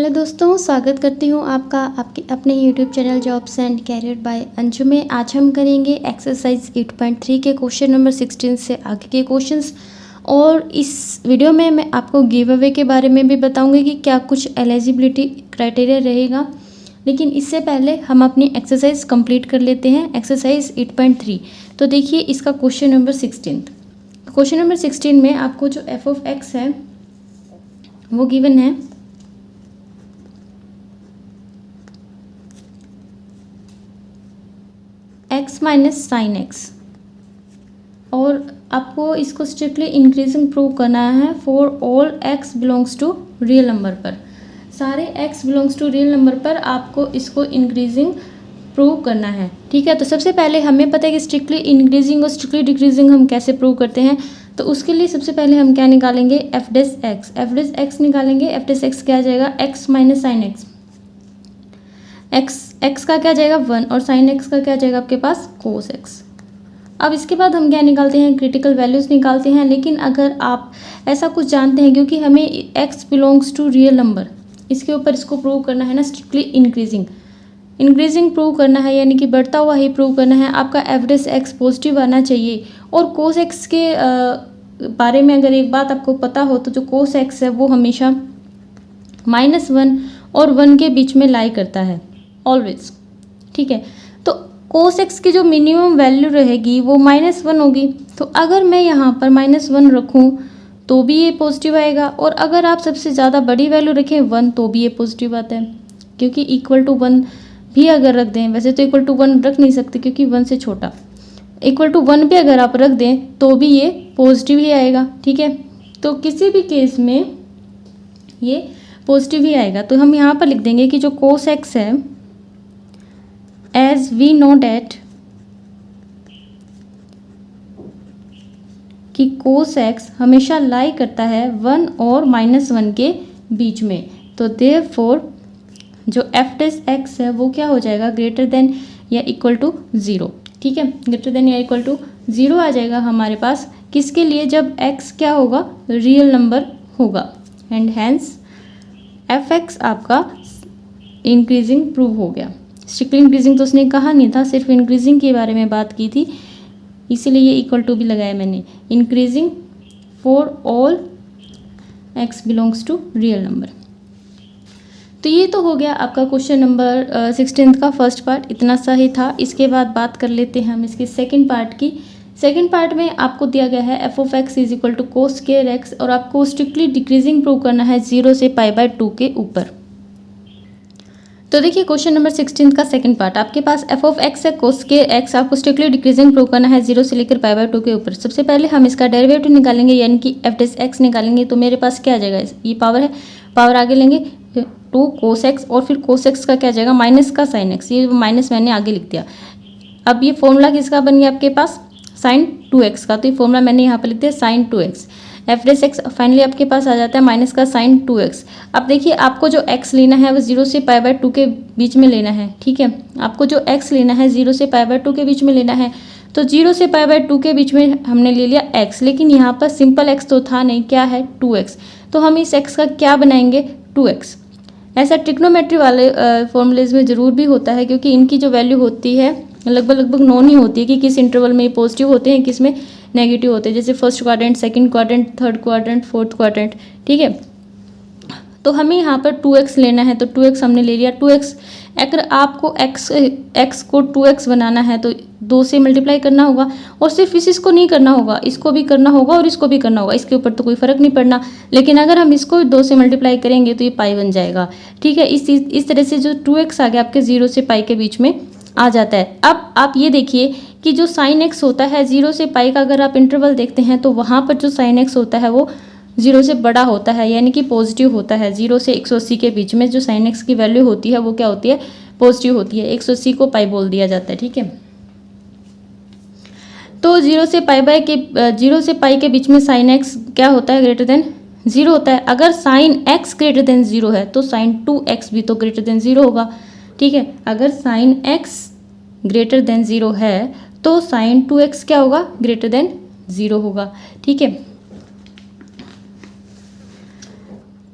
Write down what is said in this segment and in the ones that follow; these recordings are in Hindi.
हेलो दोस्तों, स्वागत करती हूँ आपका आपके अपने YouTube channel jobs and career by Anju में। आज हम करेंगे एक्सरसाइज 8.3 के क्वेश्चन नंबर 16 से आगे के क्वेश्चंस। और इस वीडियो में मैं आपको गिव अवे के बारे में भी बताऊंगी कि क्या कुछ एलिजिबिलिटी क्राइटेरिया रहेगा। लेकिन इससे पहले हम अपनी एक्सरसाइज कंप्लीट कर लेते हैं। एक्सरसाइज 8.3, तो देखिए इसका क्वेश्चन नंबर 16। क्वेश्चन नंबर 16 में आपको जो एफ ऑफ एक्स है वो गिवन है x माइनस साइन एक्स, और आपको इसको स्ट्रिक्टली इंक्रीजिंग प्रूव करना है for all x belongs to real number पर। सारे x belongs to real number पर आपको इसको इंक्रीजिंग प्रूव करना है। ठीक है, तो सबसे पहले हमें पता है कि स्ट्रिक्टली इंक्रीजिंग और स्ट्रिक्टली डिक्रीजिंग हम कैसे प्रूव करते हैं। तो उसके लिए सबसे पहले हम क्या निकालेंगे, एफ डेस एक्स निकालेंगे। एफ डेस एक्स क्या आ जाएगा, x minus sine x. X का क्या जाएगा 1, और साइन एक्स का क्या जाएगा आपके पास कोस एक्स। अब इसके बाद हम क्या निकालते हैं, क्रिटिकल वैल्यूज निकालते हैं। लेकिन अगर आप ऐसा कुछ जानते हैं, क्योंकि हमें X belongs to real number, इसके ऊपर इसको प्रूव करना है ना, स्ट्रिक्टली इंक्रीजिंग प्रूव करना है, यानी कि बढ़ता हुआ ही प्रूव करना है। आपका एवरेज एक्स पॉजिटिव आना चाहिए। और कोस एक्स के बारे में अगर एक बात आपको पता हो तो जो कोस एक्स है वो हमेशा -1 और 1 के बीच में लाई करता है ऑलवेज। ठीक है, तो कोस एक्स की जो मिनिमम वैल्यू रहेगी वो -1 होगी। तो अगर मैं यहाँ पर -1 रखूँ तो भी ये पॉजिटिव आएगा, और अगर आप सबसे ज़्यादा बड़ी वैल्यू रखें 1 तो भी ये पॉजिटिव आता है। क्योंकि इक्वल टू 1 भी अगर रख दें, वैसे तो इक्वल टू 1 रख नहीं सकते क्योंकि 1 से छोटा, इक्वल टू 1 भी अगर आप रख दें तो भी ये पॉजिटिव ही आएगा। ठीक है, तो किसी भी केस में ये पॉजिटिव ही आएगा। तो हम यहाँ पर लिख देंगे कि जो कोस एक्स है, as we know that कि cos x हमेशा लाई करता है 1 और -1 के बीच में। तो therefore जो f डेस x है वो क्या हो जाएगा, ग्रेटर देन या इक्वल टू 0। ठीक है, ग्रेटर देन या इक्वल टू 0 आ जाएगा हमारे पास। किसके लिए, जब x क्या होगा, रियल नंबर होगा। एंड हैंस एफ एक्स आपका इंक्रीजिंग प्रूव हो गया। स्ट्रिक्टली इंक्रीजिंग तो उसने कहा नहीं था, सिर्फ इंक्रीजिंग के बारे में बात की थी, इसीलिए ये इक्वल टू भी लगाया मैंने। Increasing for all x belongs to real number. तो ये तो हो गया आपका क्वेश्चन नंबर 16 का फर्स्ट पार्ट, इतना सा ही था। इसके बाद बात कर लेते हैं हम इसके सेकंड पार्ट की। सेकंड पार्ट में आपको दिया गया है F of X is equal to cos square X, और आपको स्ट्रिक्टली डिक्रीजिंग प्रूव करना है 0 से π/2 के ऊपर। तो देखिए क्वेश्चन नंबर 16 का सेकंड पार्ट, आपके पास एफ ऑफ एक्स है कोस स्क्वायर एक्स, आपको स्ट्रिक्टली डिक्रीजिंग प्रूव करना है 0 से लेकर π/2 के ऊपर। सबसे पहले हम इसका डेरिवेटिव निकालेंगे, यानी कि एफ डेस एक्स निकालेंगे। तो मेरे पास क्या आ जाएगा, ये पावर है, पावर आगे लेंगे 2 कोस एक्स, और फिर कोस एक्स का क्या आ जाएगा माइनस का साइन एक्स, ये माइनस मैंने आगे लिख दिया। अब ये फॉर्मूला किसका बन गया आपके पास, साइन 2x का, तो ये फॉर्मूला मैंने यहाँ पर लिख दिया साइन 2x। एफ डेस एक्स फाइनली आपके पास आ जाता है माइनस का साइन 2x। अब देखिए आपको जो x लेना है वो 0 से π/2 के बीच में लेना है। ठीक है, आपको जो x लेना है 0 से π/2 के बीच में लेना है। तो 0 से π/2 के बीच में हमने ले लिया x, लेकिन यहाँ पर सिंपल x तो था नहीं, क्या है 2x। तो हम इस x का क्या बनाएंगे 2x। ऐसा ट्रिग्नोमेट्री वाले फॉर्मूलेज में ज़रूर भी होता है, क्योंकि इनकी जो वैल्यू होती है लगभग नोन ही होती है कि किस इंटरवल में पॉजिटिव होते हैं, किस में नेगेटिव होते हैं, जैसे first quadrant, second quadrant, third quadrant, fourth quadrant. ठीक है, तो हमें यहाँ पर 2x लेना है, तो 2x हमने ले लिया। 2x अगर आपको x को 2x बनाना है तो 2 से मल्टीप्लाई करना होगा, और सिर्फ इसको नहीं करना होगा, इसको भी करना होगा और इसको भी करना होगा, इसके ऊपर तो कोई फ़र्क नहीं पड़ना। लेकिन अगर हम इसको 2 से मल्टीप्लाई करेंगे तो ये पाई बन जाएगा। ठीक है, इस तरह से जो 2x आ गया आपके 0 से पाई के बीच में आ जाता है। अब आप ये देखिए कि जो साइन एक्स होता है 0 से पाई का, अगर आप इंटरवल देखते हैं तो वहाँ पर जो साइन एक्स होता है वो 0 से बड़ा होता है, यानी कि पॉजिटिव होता है। 0 से 180 के बीच में जो साइन एक्स की वैल्यू होती है वो क्या होती है, पॉजिटिव होती है। 180 को पाई बोल दिया जाता है। ठीक है, तो 0 से पाई के बीच में साइन एक्स क्या होता है, ग्रेटर देन 0 होता है। अगर साइन एक्स ग्रेटर देन 0 है तो साइन 2x भी तो ग्रेटर देन 0 होगा। ठीक है, अगर साइन x ग्रेटर देन 0 है तो साइन 2x क्या होगा, ग्रेटर देन 0 होगा। ठीक है,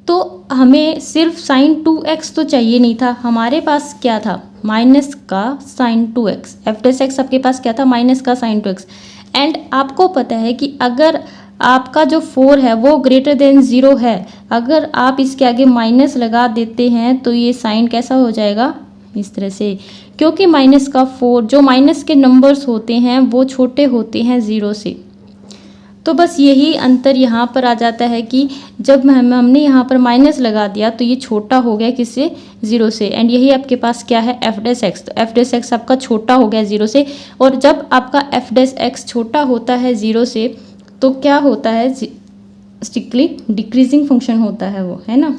तो हमें सिर्फ साइन 2x तो चाहिए नहीं था, हमारे पास क्या था, माइनस का साइन 2x। एफ डेस एक्स आपके पास क्या था, माइनस का साइन 2x। एंड आपको पता है कि अगर आपका जो 4 है वो ग्रेटर देन 0 है, अगर आप इसके आगे माइनस लगा देते हैं तो ये साइन कैसा हो जाएगा, इस तरह से, क्योंकि माइनस का 4, जो माइनस के नंबर्स होते हैं वो छोटे होते हैं 0 से। तो बस यही अंतर यहाँ पर आ जाता है कि जब हमने यहाँ पर माइनस लगा दिया तो ये छोटा हो गया किससे, 0 से। एंड यही आपके पास क्या है, एफ डेस एक्स। तो एफ डेस एक्स आपका छोटा हो गया 0 से, और जब आपका एफ डेस एक्स छोटा होता है 0 से तो क्या होता है, स्ट्रिक्टली डिक्रीजिंग फंक्शन होता है वो, है ना।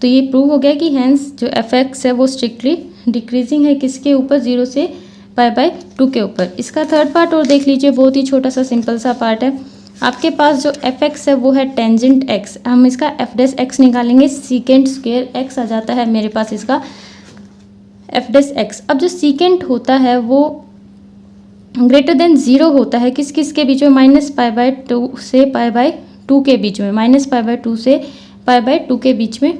तो ये प्रूव हो गया कि हैंस जो एफ एक्स है वो स्ट्रिक्टली डिक्रीजिंग है, किसके ऊपर, 0 से π/2 के ऊपर। इसका थर्ड पार्ट और देख लीजिए, बहुत ही छोटा सा सिंपल सा पार्ट है। आपके पास जो एफ एक्स है वो है टेंजेंट एक्स, हम इसका एफ डेस एक्स निकालेंगे, सीकेंट स्क्वायर एक्स आ जाता है मेरे पास इसका एफ डेस एक्स। अब जो सीकेंट होता है वो ग्रेटर देन 0 होता है किस किस के बीच में, -π/2 से π/2 के बीच में, -π/2 से π/2 के बीच में।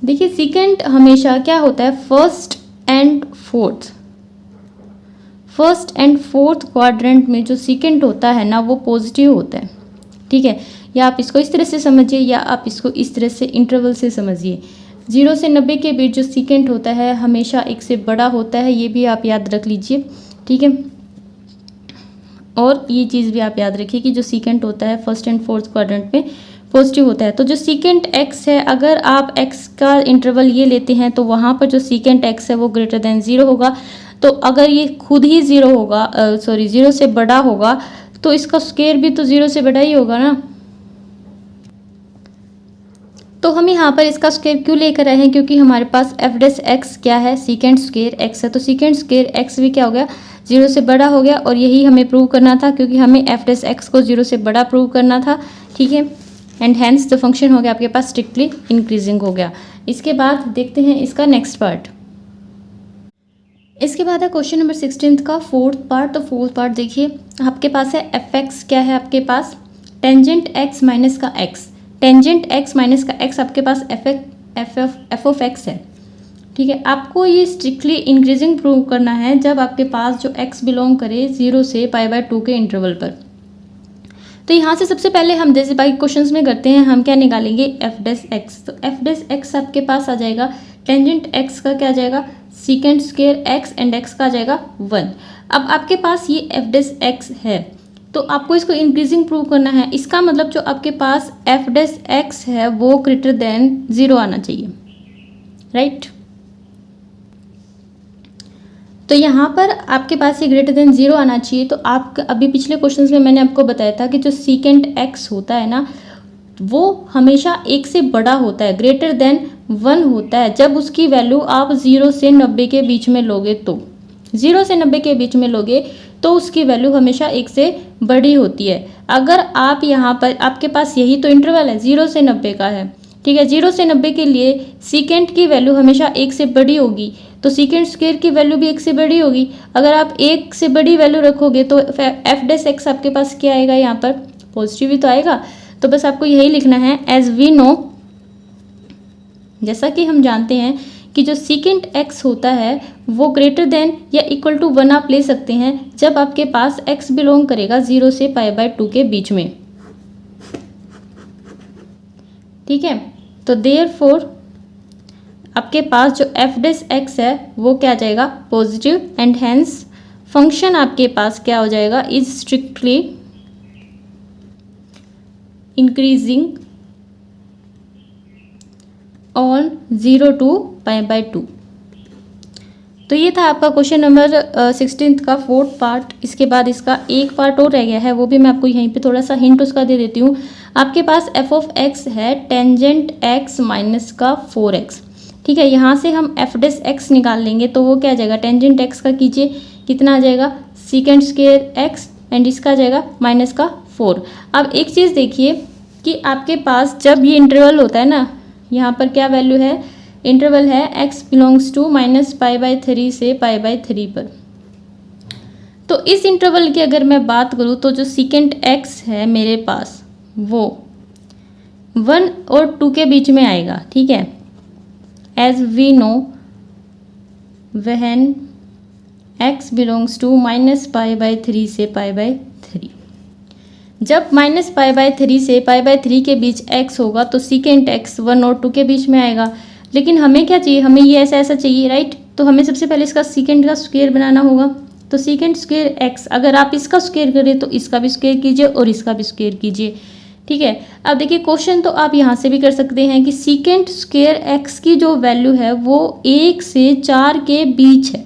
देखिए सीकेंट हमेशा क्या होता है, फर्स्ट एंड फोर्थ क्वाड्रेंट में जो सीकेंट होता है ना वो पॉजिटिव होता है, ठीक है। या आप इसको इस तरह से समझिए या आप इसको इस तरह से इंटरवल से समझिए। 0 से 90 के बीच जो सीकेंट होता है हमेशा एक से बड़ा होता है, ये भी आप याद रख लीजिए, ठीक है। और ये चीज़ भी आप याद रखिए कि जो सीकेंट होता है फर्स्ट एंड फोर्थ क्वाड्रेंट में पॉजिटिव होता है। तो जो सीकेंट एक्स है, अगर आप एक्स का इंटरवल ये लेते हैं तो वहाँ पर जो सीकेंट एक्स है वो ग्रेटर देन 0 होगा। तो अगर ये खुद ही 0 होगा, 0 से बड़ा होगा तो इसका स्क्वायर भी तो 0 से बड़ा ही होगा ना। तो हम यहाँ पर इसका स्क्वायर क्यों लेकर आए हैं, क्योंकि हमारे पास एफ डेस एक्स क्या है, सीकेंट स्क्वायर एक्स है। तो सीकेंट स्क्वायर एक्स भी क्या हो गया, 0 से बड़ा हो गया, और यही हमें प्रूव करना था क्योंकि हमें एफ डेस एक्स को 0 से बड़ा प्रूव करना था, ठीक है। एंड हैंस जो फंक्शन हो गया आपके पास स्ट्रिक्टली इंक्रीजिंग हो गया। इसके बाद देखते हैं इसका नेक्स्ट पार्ट। इसके बाद है क्वेश्चन नंबर 16 का फोर्थ पार्ट। तो फोर्थ पार्ट देखिए, आपके पास है एफ एक्स क्या है, आपके पास टेंजेंट एक्स माइनस का एक्स, टेंजेंट एक्स माइनस का एक्स आपके पास एफ ऑफ एक्स है, ठीक है। आपको ये स्ट्रिक्टली इंक्रीजिंग प्रूव करना है जब आपके पास जो एक्स बिलोंग करे 0 से π/2 के इंटरवल पर। तो यहाँ से सबसे पहले हम जैसे बाकी क्वेश्चंस में करते हैं, हम क्या निकालेंगे, एफ डेस एक्स। तो एफ डेस एक्स आपके पास आ जाएगा, टेंजेंट एक्स का क्या आ जाएगा, secant square x, and x का आ जाएगा 1। अब आपके पास ये एफ डेस एक्स है तो आपको इसको इंक्रीजिंग प्रूव करना है। इसका मतलब जो आपके पास एफ डेस एक्स है वो ग्रेटर देन 0 आना चाहिए, राइट। तो यहाँ पर आपके पास ये ग्रेटर देन 0 आना चाहिए। तो आप अभी पिछले क्वेश्चंस में मैंने आपको बताया था कि जो सीकेंट एक्स होता है ना वो हमेशा 1 से बड़ा होता है, ग्रेटर देन 1 होता है जब उसकी वैल्यू आप 0 से 90 के बीच में लोगे। तो 0 से 90 के बीच में लोगे तो उसकी वैल्यू हमेशा 1 से बड़ी होती है। अगर आप यहाँ पर, आपके पास यही तो इंटरवल है 0 से 90 का है, ठीक है। 0 से 90 के लिए सीकेंट की वैल्यू हमेशा 1 से बड़ी होगी, तो सीकेंट स्क्वायर की वैल्यू भी 1 से बड़ी होगी। अगर आप 1 से बड़ी वैल्यू रखोगे तो एफ डेस एक्स आपके पास क्या आएगा, यहाँ पर पॉजिटिव ही तो आएगा। तो बस आपको यही लिखना है, एज वी नो, जैसा कि हम जानते हैं कि जो सीकेंट एक्स होता है वो ग्रेटर देन या इक्वल टू 1 आप ले सकते हैं जब आपके पास एक्स बिलोंग करेगा 0 से π/2 के बीच में, ठीक है। तो देयरफॉर आपके पास जो एफ डेस एक्स है वो क्या आ जाएगा, पॉजिटिव, एंड हैंस फंक्शन आपके पास क्या हो जाएगा, is strictly increasing on 0 to π/2। तो ये था आपका क्वेश्चन नंबर 16 का फोर्थ पार्ट। इसके बाद इसका एक पार्ट और रह गया है, वो भी मैं आपको यहीं पे थोड़ा सा हिंट उसका दे देती हूँ। आपके पास एफ ऑफ एक्स है टेंजेंट एक्स माइनस का 4x, ठीक है। यहाँ से हम एफ डेस एक्स निकाल लेंगे तो वो क्या आ जाएगा, टेंजेंट एक्स का कीजिए कितना आ जाएगा, सीकेंट स्क्वायर एक्स, एंड इसका आ जाएगा माइनस का 4। अब एक चीज़ देखिए कि आपके पास जब ये इंटरवल होता है ना, यहाँ पर क्या वैल्यू है, इंटरवल है x बिलोंग्स टू -π/3 से π/3 पर। तो इस इंटरवल की अगर मैं बात करूँ तो जो सीकेंट x है मेरे पास वो 1 और 2 के बीच में आएगा, ठीक है। As we know when x belongs to -π/3 से π/3, जब -π/3 से π/3 के बीच x होगा तो सीकेंट x 1 और 2 के बीच में आएगा। लेकिन हमें क्या चाहिए, हमें ये ऐसा ऐसा चाहिए, राइट। तो हमें सबसे पहले इसका सीकेंट का स्क्वायर बनाना होगा। तो सीकेंट स्क्वायर x, अगर आप इसका स्क्वायर करें तो इसका भी स्क्वायर कीजिए और इसका भी स्क्वायर कीजिए, ठीक है। अब देखिए क्वेश्चन तो आप यहाँ से भी कर सकते हैं कि सीकेंट स्क्वायर x की जो वैल्यू है वो 1 से 4 के बीच है।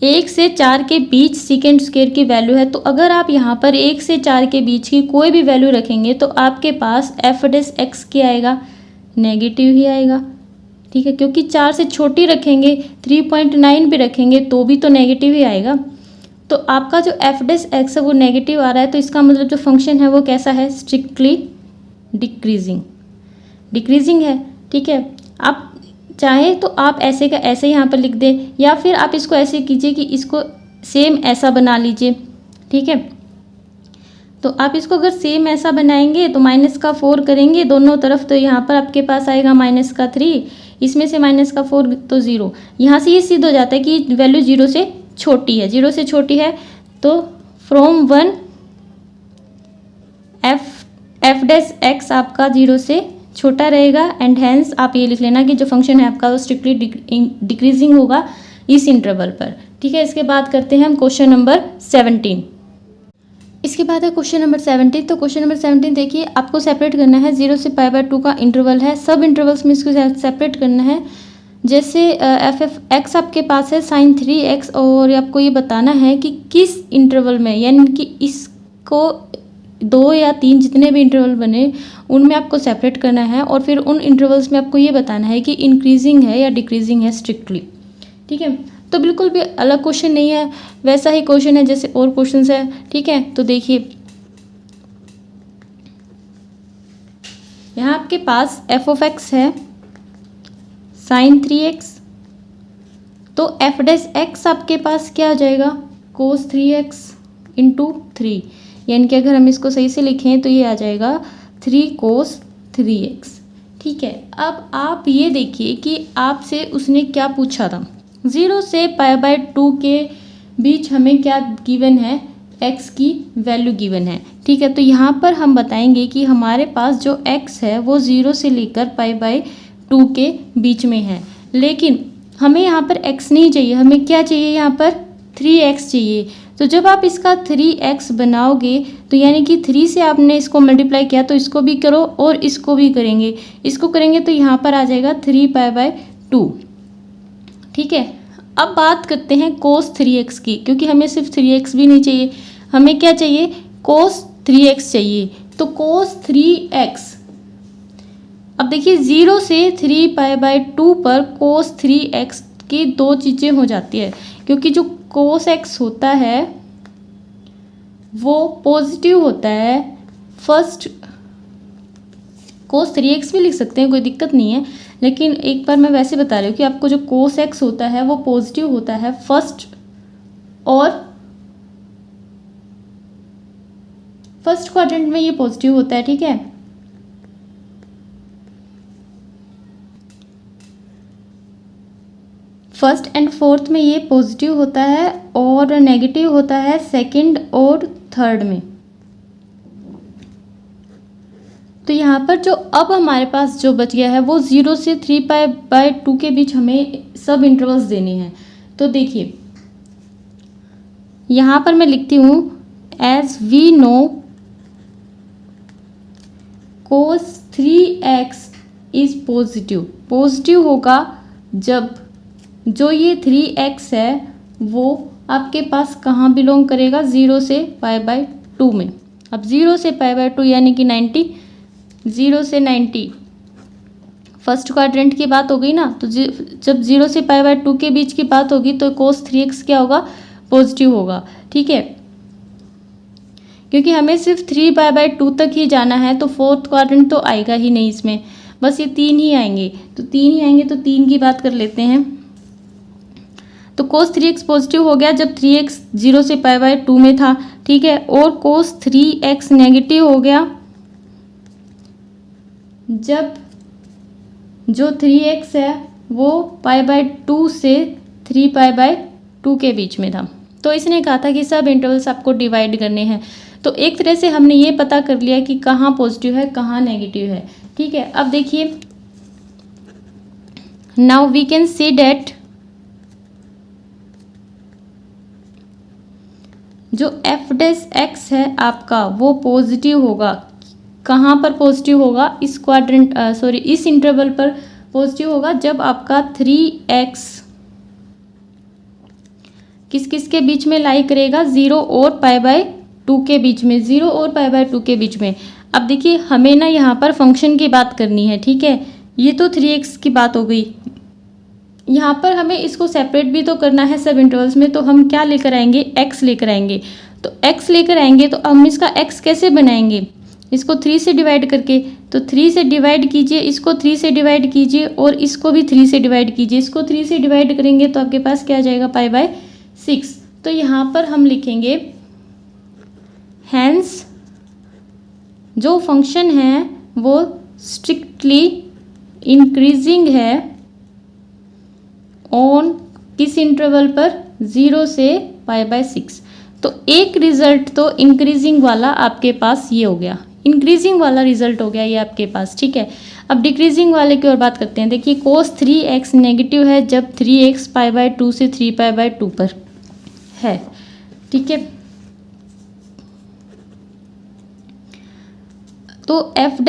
1 से 4 के बीच सीकेंट स्क्वायर की वैल्यू है। तो अगर आप यहाँ पर 1 से 4 के बीच की कोई भी वैल्यू रखेंगे तो आपके पास एफ डैश एक्स क्या आएगा, नेगेटिव ही आएगा, ठीक है। क्योंकि 4 से छोटी रखेंगे, 3.9 भी रखेंगे तो भी तो नेगेटिव ही आएगा। तो आपका जो एफ डैश एक्स है वो नेगेटिव आ रहा है, तो इसका मतलब जो फंक्शन है वो कैसा है, स्ट्रिक्टली डिक्रीजिंग है, ठीक है। आप चाहे तो आप ऐसे का ऐसे यहाँ पर लिख दें, या फिर आप इसको ऐसे कीजिए कि इसको सेम ऐसा बना लीजिए, ठीक है। तो आप इसको अगर सेम ऐसा बनाएंगे तो -4 करेंगे दोनों तरफ, तो यहाँ पर आपके पास आएगा -3, इसमें से -4 तो 0। यहाँ से ये सिद्ध हो जाता है कि वैल्यू 0 से छोटी है, 0 से छोटी है। तो फ्रॉम 1 एफ डैश एक्स आपका 0 से छोटा रहेगा, एंड हेंस आप ये लिख लेना कि जो फंक्शन है आपका वो स्ट्रिक्टली डिक्रीजिंग होगा इस इंटरवल पर, ठीक है। इसके बाद करते हैं हम क्वेश्चन नंबर 17। इसके बाद है क्वेश्चन नंबर 17। तो क्वेश्चन नंबर 17 देखिए, आपको सेपरेट करना है 0 से π/2 का इंटरवल है, सब इंटरवल्स में इसको सेपरेट करना है। जैसे एफ एक्स आपके पास है sin 3x, और आपको ये बताना है कि किस इंटरवल में, यानी कि इसको 2 या 3 जितने भी इंटरवल बने उनमें आपको सेपरेट करना है, और फिर उन इंटरवल्स में आपको ये बताना है कि इंक्रीजिंग है या डिक्रीजिंग है स्ट्रिक्टली, ठीक है। तो बिल्कुल भी अलग क्वेश्चन नहीं है, वैसा ही क्वेश्चन है जैसे और क्वेश्चंस है, ठीक है। तो देखिए यहाँ आपके पास एफ ऑफ एक्स है sin 3x, तो एफ डैश एक्स आपके पास क्या हो जाएगा, cos 3x इंटू 3, यानी कि अगर हम इसको सही से लिखें तो ये आ जाएगा 3 cos 3x, ठीक है। अब आप ये देखिए कि आपसे उसने क्या पूछा था, 0 से π/2 के बीच हमें क्या गिवन है, x की वैल्यू गिवन है, ठीक है। तो यहाँ पर हम बताएंगे कि हमारे पास जो x है वो 0 से लेकर π/2 के बीच में है, लेकिन हमें यहाँ पर x नहीं चाहिए, हमें क्या चाहिए, यहाँ पर 3x चाहिए। तो जब आप इसका 3x बनाओगे तो यानी कि 3 से आपने इसको मल्टीप्लाई किया तो इसको भी करो और इसको भी करेंगे, इसको करेंगे तो यहाँ पर आ जाएगा 3π/2, ठीक है। अब बात करते हैं cos 3x की, क्योंकि हमें सिर्फ 3x भी नहीं चाहिए, हमें क्या चाहिए, cos 3x चाहिए। तो cos 3x, अब देखिए 0 से 3π/2 पर cos 3x की 2 चीज़ें हो जाती है, क्योंकि जो cos x होता है वो पॉजिटिव होता है। फर्स्ट cos 3x भी लिख सकते हैं, कोई दिक्कत नहीं है, लेकिन एक बार मैं वैसे बता रही हूँ कि आपको जो cos x होता है वो पॉजिटिव होता है फर्स्ट क्वाड्रेंट में, ये पॉजिटिव होता है, ठीक है। फर्स्ट एंड फोर्थ में ये पॉजिटिव होता है और नेगेटिव होता है सेकंड और थर्ड में। तो यहाँ पर जो अब हमारे पास जो बच गया है वो 0 से 3π/2 के बीच हमें सब इंटरवल्स देने हैं। तो देखिए यहाँ पर मैं लिखती हूँ as we know cos 3x is positive होगा जब जो ये 3x है वो आपके पास कहाँ बिलोंग करेगा, 0 से π/2 में। अब 0 से π/2 यानी कि 90, 0 से 90 फर्स्ट क्वाड्रेंट की बात हो गई ना। तो जब 0 से π/2 के बीच की बात होगी तो cos 3x क्या होगा, पॉजिटिव होगा, ठीक है। क्योंकि हमें सिर्फ 3π/2 तक ही जाना है, तो फोर्थ क्वाड्रेंट तो आएगा ही नहीं इसमें, बस ये 3 ही आएंगे। तो 3 की बात कर लेते हैं। तो cos 3x पॉजिटिव हो गया जब 3x 0 से π/2 में था, ठीक है। और cos 3x नेगेटिव हो गया जब जो 3x है वो π/2 से 3π/2 के बीच में था। तो इसने कहा था कि सब इंटरवल्स आपको डिवाइड करने हैं। तो एक तरह से हमने ये पता कर लिया कि कहाँ पॉजिटिव है कहाँ नेगेटिव है। ठीक है, अब देखिए, now we can see that जो f' है आपका वो पॉजिटिव होगा। कहाँ पर पॉजिटिव होगा? इस क्वाड्रेंट इस इंटरवल पर पॉजिटिव होगा जब आपका 3x किस किस के बीच में लाई करेगा? 0 और π/2 के बीच में, 0 और π/2 के बीच में। अब देखिए, हमें ना यहाँ पर फंक्शन की बात करनी है। ठीक है, ये तो 3x की बात हो गई। यहाँ पर हमें इसको सेपरेट भी तो करना है सब इंटरवल्स में, तो हम क्या लेकर आएंगे? x लेकर आएंगे। तो x लेकर आएंगे तो हम इसका x कैसे बनाएंगे? इसको 3 से डिवाइड करके। तो 3 से डिवाइड कीजिए, इसको 3 से डिवाइड कीजिए और इसको भी 3 से डिवाइड कीजिए। इसको 3 से डिवाइड करेंगे तो आपके पास क्या आ जाएगा? π/6। तो यहाँ पर हम लिखेंगे हैंस जो फंक्शन है वो स्ट्रिक्टली इंक्रीजिंग है ऑन किस इंटरवल पर? 0 से π/6। तो एक रिजल्ट तो इंक्रीजिंग वाला आपके पास ये हो गया, इंक्रीजिंग वाला रिजल्ट हो गया ये आपके पास। ठीक है, अब डिक्रीजिंग वाले की ओर बात करते हैं। देखिए, cos 3x नेगेटिव है जब 3x π/2 से 3π/2 पर है। ठीक है, तो f'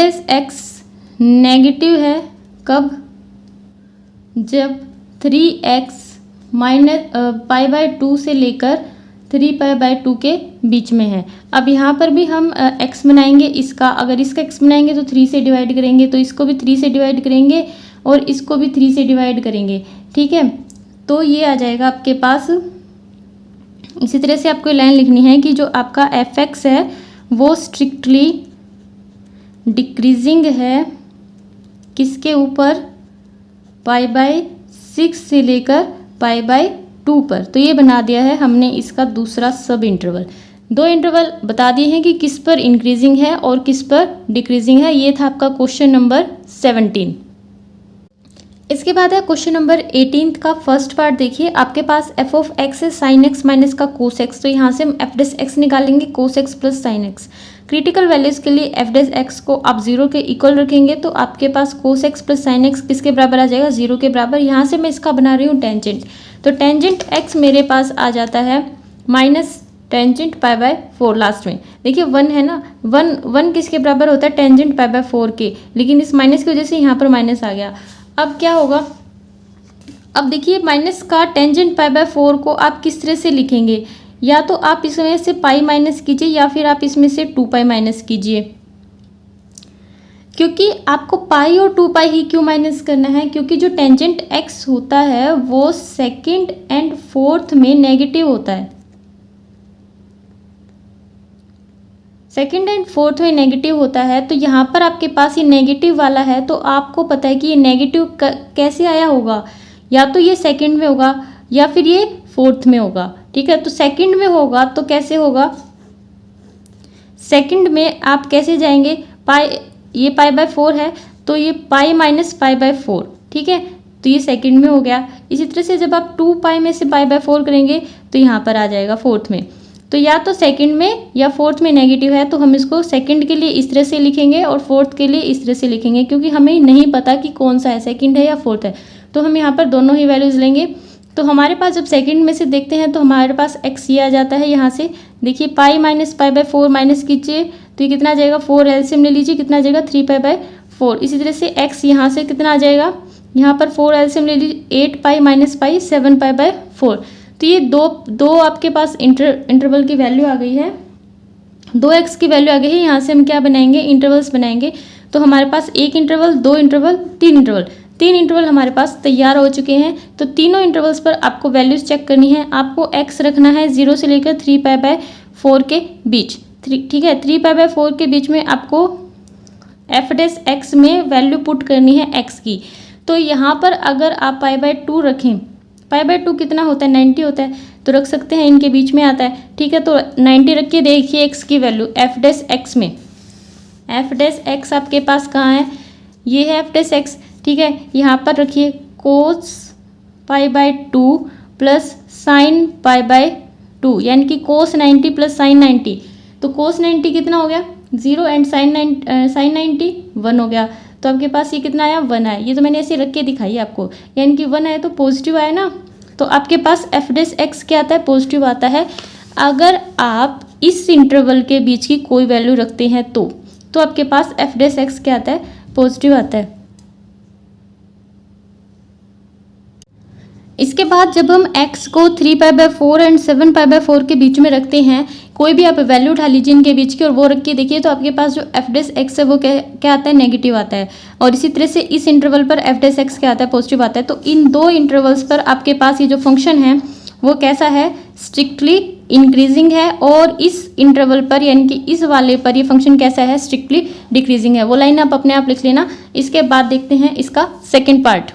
नेगेटिव है कब? जब 3x π/2 से लेकर 3π/2 के बीच में है। अब यहाँ पर भी हम x बनाएंगे इसका। अगर इसका x बनाएंगे तो 3 से डिवाइड करेंगे, तो इसको भी 3 से डिवाइड करेंगे और इसको भी 3 से डिवाइड करेंगे। ठीक है, तो ये आ जाएगा आपके पास। इसी तरह से आपको लाइन लिखनी है कि जो आपका fx है वो स्ट्रिक्टली डिक्रीजिंग है किसके ऊपर? π/6 से लेकर π/2 पर। तो ये बना दिया है हमने इसका दूसरा सब इंटरवल। 2 इंटरवल बता दिए हैं कि किस पर इंक्रीजिंग है और किस पर डिक्रीजिंग है। ये था आपका क्वेश्चन नंबर 17। इसके बाद है क्वेश्चन नंबर 18 का फर्स्ट पार्ट। देखिए, आपके पास f(x) है sin x माइनस का cos x। तो यहाँ से हम f' निकालेंगे cos x plus sin x। Critical values के लिए f' को आप 0 के इक्वल रखेंगे तो आपके पास cos x plus sin x किसके बराबर आ जाएगा? 0 के बराबर। यहाँ से मैं इसका बना रही हूँ टेंजेंट। तो टेंजेंट x मेरे पास आ जाता है माइनस टेंजेंट π/4 लास्ट में। देखिए 1 है ना, 1 किसके बराबर होता है? टेंजेंट π/4 के, लेकिन इस माइनस की वजह से यहाँ पर माइनस आ गया। अब क्या होगा? अब देखिए, माइनस का टेंजेंट π/4 को आप किस तरह से लिखेंगे? या तो आप इसमें से पाई माइनस कीजिए या फिर आप इसमें से 2π माइनस कीजिए। क्योंकि आपको पाई और 2π ही क्यों माइनस करना है? क्योंकि जो टेंजेंट x होता है वो सेकंड एंड फोर्थ में नेगेटिव होता है। सेकंड एंड फोर्थ में नेगेटिव होता है। तो यहाँ पर आपके पास ये नेगेटिव वाला है, तो आपको पता है कि ये नेगेटिव कैसे आया होगा? या तो ये सेकंड में होगा या फिर ये फोर्थ में होगा। ठीक है, तो सेकंड में होगा तो कैसे होगा? सेकंड में आप कैसे जाएंगे? पाई, ये π/4 है तो ये पाई माइनस π/4। ठीक है, तो ये सेकंड में हो गया। इसी तरह से जब आप 2π में से π/4 करेंगे तो यहाँ पर आ जाएगा फोर्थ में। तो या तो सेकंड में या फोर्थ में नेगेटिव है, तो हम इसको सेकंड के लिए इस तरह से लिखेंगे और फोर्थ के लिए इस तरह से लिखेंगे, क्योंकि हमें नहीं पता कि कौन सा है, सेकंड है या फोर्थ है। तो हम यहाँ पर दोनों ही वैल्यूज़ लेंगे। तो हमारे पास जब सेकंड में से देखते हैं तो हमारे पास x ये आ जाता है। यहाँ से देखिए, पाई माइनस π/4 माइनस कीजिए तो ये कितना आ जाएगा? 4 एलसीएम ले लीजिए, कितना आ जाएगा? 3π/4। इसी तरह से x यहाँ से कितना आ जाएगा? यहाँ पर 4 एलसीएम ले लीजिए, 8π माइनस पाई 7π/4। तो ये दो आपके पास इंटरवल की वैल्यू आ गई है, 2x की वैल्यू आ गई है। यहाँ से हम क्या बनाएंगे? इंटरवल्स बनाएंगे। तो हमारे पास 1 इंटरवल, 2 इंटरवल, 3 इंटरवल, 3 इंटरवल हमारे पास तैयार हो चुके हैं। तो तीनों इंटरवल्स पर आपको वैल्यूज़ चेक करनी है। आपको x रखना है 0 से लेकर 3π/4 के बीच। ठीक है, 3π/4 के बीच में आपको f' में वैल्यू पुट करनी है x की। तो यहाँ पर अगर आप π/2 रखें, π/2 कितना होता है? 90 होता है, तो रख सकते हैं, इनके बीच में आता है। ठीक है, तो 90 रख के देखिए x की वैल्यू f' में f' आपके पास कहाँ है? ये है एफ डेस एक्स, ठीक है। यहाँ पर रखिए cos pi by 2 plus sine pi by 2, यानी कि कोस 90 प्लस साइन 90। तो कोस 90 कितना हो गया 0 एंड साइन 90 1 हो गया। तो आपके पास ये कितना आया 1 आया। ये तो मैंने ऐसे रख के दिखाई आपको, यानी कि 1 आया तो पॉजिटिव आया ना। तो आपके पास एफ डेस एक्स क्या आता है, पॉजिटिव आता है। अगर आप इस इंटरवल के बीच की कोई वैल्यू रखते हैं तो आपके पास एफ डेस एक्स क्या आता है, पॉजिटिव आता है। इसके बाद जब हम x को 3π/4 एंड 7π/4 के बीच में रखते हैं, कोई भी आप वैल्यू उठा लीजिए इनके बीच की और वो रख के देखिए, तो आपके पास जो एफ डेस एक्स है वो क्या आता है, नेगेटिव आता है। और इसी तरह से इस इंटरवल पर एफ डेस एक्स क्या आता है, पॉजिटिव आता है। तो इन दो इंटरवल्स पर आपके पास ये जो फंक्शन है वो कैसा है, स्ट्रिक्टली इंक्रीजिंग है। और इस इंटरवल पर यानी कि इस वाले पर ये फंक्शन कैसा है, स्ट्रिक्टली डिक्रीजिंग है। वो लाइन आप अपने आप लिख लेना। इसके बाद देखते हैं इसका सेकेंड पार्ट।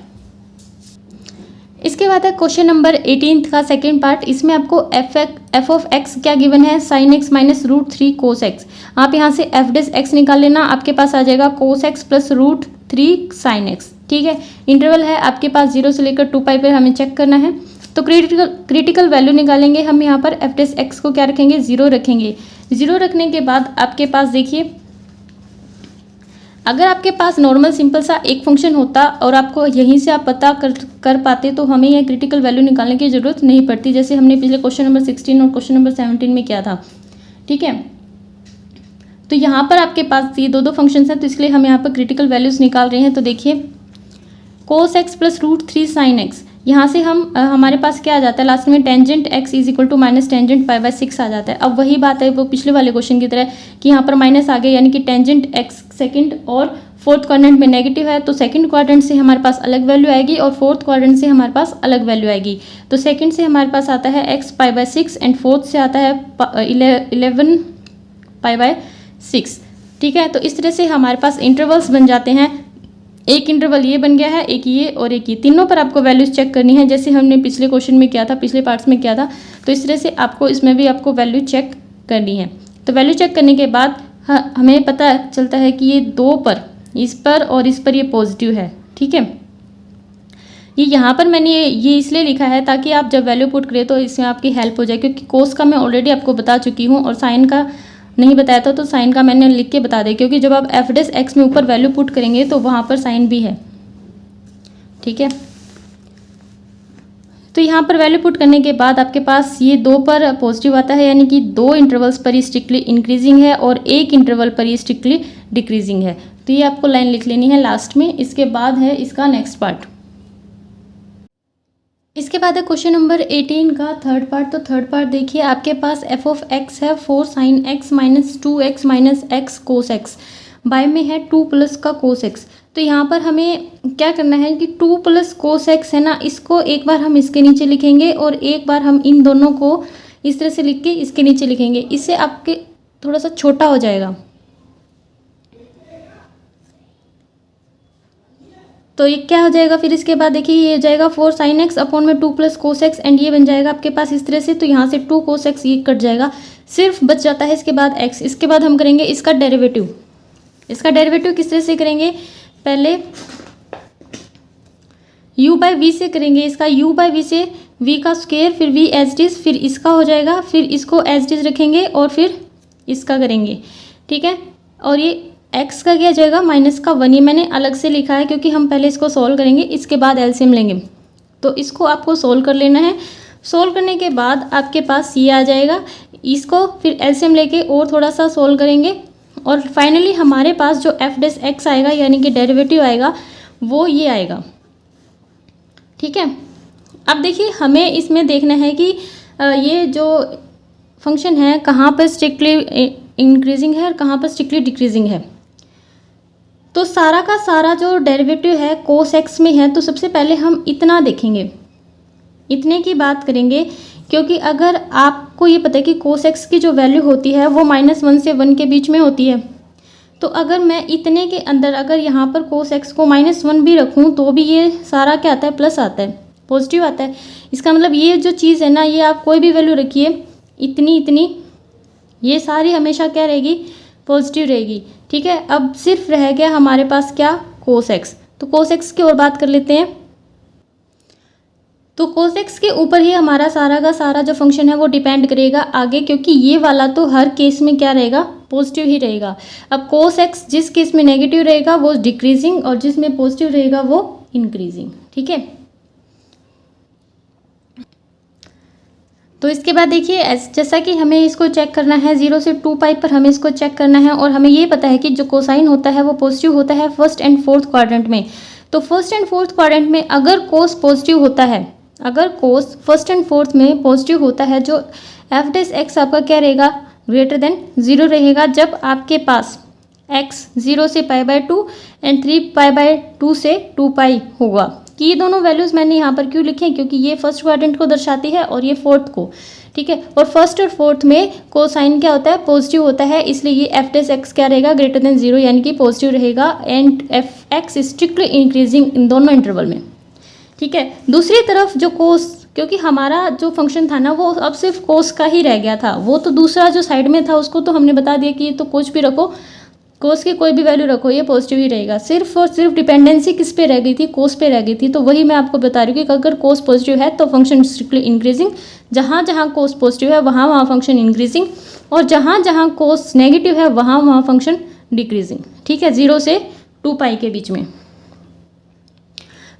इसके बाद है क्वेश्चन नंबर 18 का सेकेंड पार्ट। इसमें आपको एफ ऑफ एक्स क्या गिवन है, sign X minus √3 cos x. आप यहाँ से एफ डेस एक्स निकाल लेना, आपके पास आ जाएगा cos x plus √3 sine x, ठीक है। इंटरवल है आपके पास 0 से लेकर 2π पर हमें चेक करना है। तो क्रिटिकल वैल्यू निकालेंगे हम। यहाँ पर एफ डेस एक्स को क्या रखेंगे, 0 रखेंगे। 0 रखने के बाद आपके पास देखिए, अगर आपके पास नॉर्मल सिंपल सा एक फंक्शन होता और आपको यहीं से आप पता कर पाते तो हमें यह क्रिटिकल वैल्यू निकालने की ज़रूरत नहीं पड़ती, जैसे हमने पिछले क्वेश्चन नंबर 16 और क्वेश्चन नंबर 17 में किया था, ठीक है। तो यहाँ पर आपके पास ये दो फंक्शंस हैं, तो इसलिए हम यहाँ पर क्रिटिकल वैल्यूज़ निकाल रहे हैं। तो देखिए cos x plus √3 sine x, यहाँ से हमारे पास क्या आ जाता है लास्ट में, tangent x is equal to minus tangent π/6 आ जाता है। अब वही बात है वो पिछले वाले क्वेश्चन की तरह कि यहाँ पर माइनस आ गया, यानी कि टेंजेंट x सेकंड और फोर्थ क्वाड्रेंट में नेगेटिव है, तो सेकंड क्वाड्रेंट से हमारे पास अलग वैल्यू आएगी और फोर्थ क्वाड्रेंट से हमारे पास अलग वैल्यू आएगी। तो सेकंड से हमारे पास आता है x π/6 एंड फोर्थ से आता है 11 π/6, ठीक है। तो इस तरह से हमारे पास इंटरवल्स बन जाते हैं। एक इंटरवल ये बन गया है, एक ये और एक ये, तीनों पर आपको वैल्यूज चेक करनी है, जैसे हमने पिछले क्वेश्चन में किया था, पिछले पार्ट्स में किया था। तो इस तरह से आपको इसमें भी आपको वैल्यू चेक करनी है। तो वैल्यू चेक करने के बाद हमें पता चलता है कि ये दो पर, इस पर और इस पर ये पॉजिटिव है, ठीक है। ये यहाँ पर मैंने ये इसलिए लिखा है ताकि आप जब वैल्यू पुट करें तो इसमें आपकी हेल्प हो जाए, क्योंकि कोस का मैं ऑलरेडी आपको बता चुकी हूँ और साइन का नहीं बताया था, तो साइन का मैंने लिख के बता दें, क्योंकि जब आप एफ डेस एक्स में ऊपर वैल्यू पुट करेंगे तो वहाँ पर साइन भी है, ठीक है। तो यहाँ पर वैल्यू पुट करने के बाद आपके पास ये दो पर पॉजिटिव आता है, यानी कि दो इंटरवल्स पर ही स्ट्रिक्टली इंक्रीजिंग है और एक इंटरवल पर ही स्ट्रिक्टली डिक्रीजिंग है। तो ये आपको लाइन लिख लेनी है लास्ट में। इसके बाद है इसका नेक्स्ट पार्ट। इसके बाद है क्वेश्चन नंबर 18 का थर्ड पार्ट। तो थर्ड पार्ट देखिए, आपके पास एफ ऑफ एक्स है 4 sine X minus 2x minus X cos X, by में है 2 प्लस का कोस एक्स। तो यहाँ पर हमें क्या करना है कि 2 प्लस कोस एक्स है ना, इसको एक बार हम इसके नीचे लिखेंगे और एक बार हम इन दोनों को इस तरह से लिख के इसके नीचे लिखेंगे। इससे आपके थोड़ा सा छोटा हो जाएगा। तो ये क्या हो जाएगा फिर इसके बाद देखिए, ये हो जाएगा 4 साइन एक्स अपॉन में 2 प्लस कोस एक्स, एंड ये बन जाएगा आपके पास इस तरह से। तो यहाँ से 2 कोस एक्स ये कट जाएगा, सिर्फ बच जाता है इसके बाद एक्स। इसके बाद हम करेंगे इसका डेरिवेटिव। इसका डेरिवेटिव किस तरह से करेंगे, पहले u बाई वी से करेंगे। इसका u बाई वी से v का स्क्वायर, फिर v एज इट इज, फिर इसका हो जाएगा, फिर इसको एज इट इज रखेंगे और फिर इसका करेंगे, ठीक है। और ये x का क्या जाएगा, माइनस का 1। ये मैंने अलग से लिखा है क्योंकि हम पहले इसको सॉल्व करेंगे, इसके बाद एलसीएम लेंगे। तो इसको आपको सॉल्व कर लेना है। सॉल्व करने के बाद आपके पास ये आ जाएगा, इसको फिर एलसीएम लेके और थोड़ा सा सॉल्व करेंगे और फाइनली हमारे पास जो एफ डेस एक्स आएगा, यानी कि डेरिवेटिव आएगा, वो ये आएगा, ठीक है। अब देखिए हमें इसमें देखना है कि ये जो फंक्शन है कहाँ पर स्ट्रिक्टली इंक्रीजिंग है और कहाँ पर स्ट्रिक्टली डिक्रीजिंग है। तो सारा का सारा जो डेरिवेटिव है कोस एक्स में है, तो सबसे पहले हम इतना देखेंगे, इतने की बात करेंगे, क्योंकि अगर आपको ये पता है कि कोस एक्स की जो वैल्यू होती है वो -1 से 1 के बीच में होती है, तो अगर मैं इतने के अंदर अगर यहाँ पर कोस एक्स को -1 भी रखूँ तो भी ये सारा क्या आता है, प्लस आता है, पॉजिटिव आता है। इसका मतलब ये जो चीज़ है ना, ये आप कोई भी वैल्यू रखिए, इतनी इतनी, ये सारी हमेशा क्या रहेगी, पॉजिटिव रहेगी, ठीक है। अब सिर्फ रह गया हमारे पास क्या, कोस एक्स। तो कोस एक्स की ओर बात कर लेते हैं। तो कोस एक्स के ऊपर ही हमारा सारा का सारा जो फंक्शन है वो डिपेंड करेगा आगे, क्योंकि ये वाला तो हर केस में क्या रहेगा, पॉजिटिव ही रहेगा। अब कोस एक्स जिस केस में नेगेटिव रहेगा वो डिक्रीजिंग, और जिसमें पॉजिटिव रहेगा वो इंक्रीजिंग। ठीक है, तो इसके बाद देखिए जैसा कि हमें इसको चेक करना है 0 से 2 पाई पर हमें इसको चेक करना है, और हमें ये पता है कि जो कोसाइन होता है वो पॉजिटिव होता है फर्स्ट एंड फोर्थ क्वाड्रेंट में। तो फर्स्ट एंड फोर्थ क्वाड्रेंट में अगर कोस पॉजिटिव होता है, अगर कोस फर्स्ट एंड फोर्थ में पॉजिटिव होता है, जो एफ डैश एक्स आपका क्या रहेगा, ग्रेटर देन 0 रहेगा, जब आपके पास एक्स 0 से पाई बाय 2 एंड 3 पाई बाय 2 से 2 पाई होगा। कि ये दोनों वैल्यूज़ मैंने यहाँ पर क्यों लिखे हैं, क्योंकि ये फर्स्ट क्वाड्रेंट को दर्शाती है और ये फोर्थ को। ठीक है, और फर्स्ट और फोर्थ में कोसाइन क्या होता है, पॉजिटिव होता है, इसलिए ये एफ डैश एक्स क्या रहेगा, ग्रेटर देन 0 यानी कि पॉजिटिव रहेगा, and F x strictly increasing in दोनों इंटरवल में। ठीक है, दूसरी तरफ जो कोस, क्योंकि हमारा जो फंक्शन था ना वो अब सिर्फ कोस का ही रह गया था, वो तो दूसरा जो साइड में था उसको तो हमने बता दिया कि ये तो कुछ भी रखो, कोस की कोई भी वैल्यू रखो ये पॉजिटिव ही रहेगा। सिर्फ और सिर्फ डिपेंडेंसी किस पे रह गई थी, कोस पे रह गई थी। तो वही मैं आपको बता रही हूँ कि अगर कोस पॉजिटिव है तो फंक्शन स्ट्रिक्टली इंक्रीजिंग, जहाँ जहाँ कोस पॉजिटिव है वहाँ वहाँ फंक्शन इंक्रीजिंग, और जहाँ जहाँ कोस नेगेटिव है वहाँ वहाँ फंक्शन डिक्रीजिंग। ठीक है, 0 से 2 पाई के बीच में।